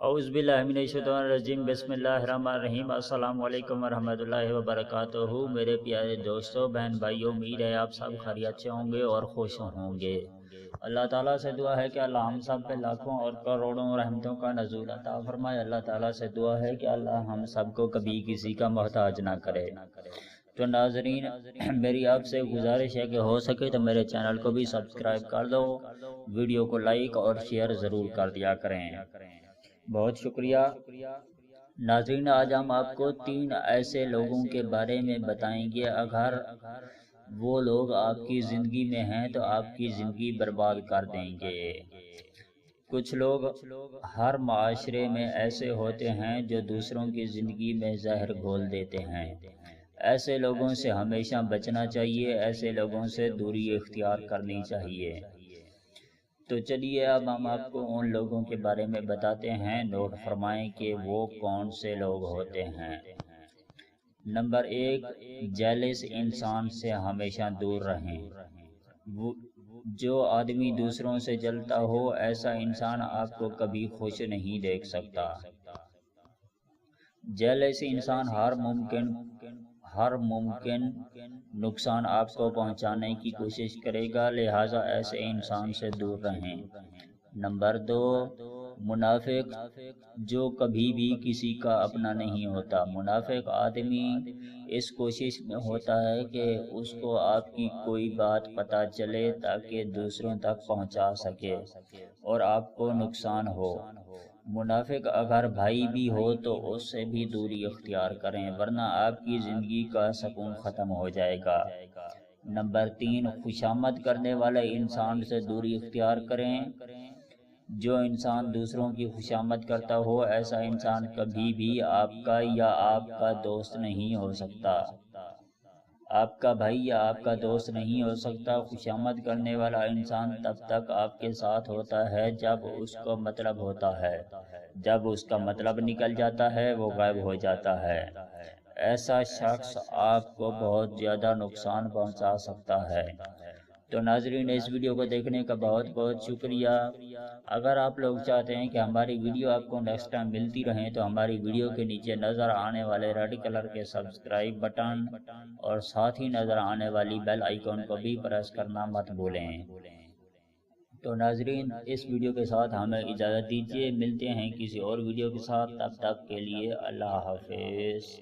اعوذ باللہ من الشیطان الرجیم بسم اللہ الرحمن الرحیم السلام علیکم ورحمۃ اللہ وبرکاتہ۔ میرے پیارے دوستو، بہن بھائیو، امید ہے آپ سب خیریت سے ہوں گے اور خوش ہوں گے۔ اللہ تعالیٰ سے دعا ہے کہ اللہ ہم سب پہ لاکھوں اور کروڑوں رحمتوں کا نزول عطا فرمائے۔ اللہ تعالیٰ سے دعا ہے کہ اللہ ہم سب کو کبھی کسی کا محتاج نہ کرے۔ تو ناظرین، میری آپ سے گزارش ہے کہ ہو سکے تو میرے چینل کو بھی سبسکرائب کر دو، ویڈیو کو لائک اور شیئر ضرور کر دیا کریں۔ بہت شکریہ ناظرین۔ آج ہم آپ کو 3 ایسے لوگوں کے بارے میں بتائیں گے، اگر وہ لوگ آپ کی زندگی میں ہیں تو آپ کی زندگی برباد کر دیں گے۔ کچھ لوگ ہر معاشرے میں ایسے ہوتے ہیں جو دوسروں کی زندگی میں زہر گھول دیتے ہیں۔ ایسے لوگوں سے ہمیشہ بچنا چاہیے، ایسے لوگوں سے دوری اختیار کرنی چاہیے۔ تو چلیے اب ہم آپ کو ان لوگوں کے بارے میں بتاتے ہیں، نوٹ فرمائیں کہ وہ کون سے لوگ ہوتے ہیں۔ نمبر 1، جیلس انسان سے ہمیشہ دور رہیں۔ جو آدمی دوسروں سے جلتا ہو، ایسا انسان آپ کو کبھی خوش نہیں دیکھ سکتا۔ جیلس انسان ہر ممکن نقصان آپ کو پہنچانے کی کوشش کرے گا، لہٰذا ایسے انسان سے دور رہیں۔ نمبر 2، منافق، جو کبھی بھی کسی کا اپنا نہیں ہوتا۔ منافق آدمی اس کوشش میں ہوتا ہے کہ اس کو آپ کی کوئی بات پتہ چلے تاکہ دوسروں تک پہنچا سکے اور آپ کو نقصان ہو۔ منافق اگر بھائی بھی ہو تو اس سے بھی دوری اختیار کریں، ورنہ آپ کی زندگی کا سکون ختم ہو جائے گا۔ نمبر 3، خوشامد کرنے والے انسان سے دوری اختیار کریں۔ جو انسان دوسروں کی خوشامد کرتا ہو، ایسا انسان کبھی بھی آپ کا یا آپ کا دوست نہیں ہو سکتا۔ آپ کا بھائی یا آپ کا دوست نہیں ہو سکتا۔ خوشامد کرنے والا انسان تب تک آپ کے ساتھ ہوتا ہے جب اس کو مطلب ہوتا ہے، جب اس کا مطلب نکل جاتا ہے وہ غائب ہو جاتا ہے۔ ایسا شخص آپ کو بہت زیادہ نقصان پہنچا سکتا ہے۔ تو ناظرین، اس ویڈیو کو دیکھنے کا بہت بہت شکریہ۔ اگر آپ لوگ چاہتے ہیں کہ ہماری ویڈیو آپ کو نیکسٹ ٹائم ملتی رہیں تو ہماری ویڈیو کے نیچے نظر آنے والے ریڈ کلر کے سبسکرائب بٹن اور ساتھ ہی نظر آنے والی بیل آئیکن کو بھی پریس کرنا مت بھولیں۔ تو ناظرین، اس ویڈیو کے ساتھ ہمیں اجازت دیجیے، ملتے ہیں کسی اور ویڈیو کے ساتھ، تب تک کے لیے اللہ حافظ۔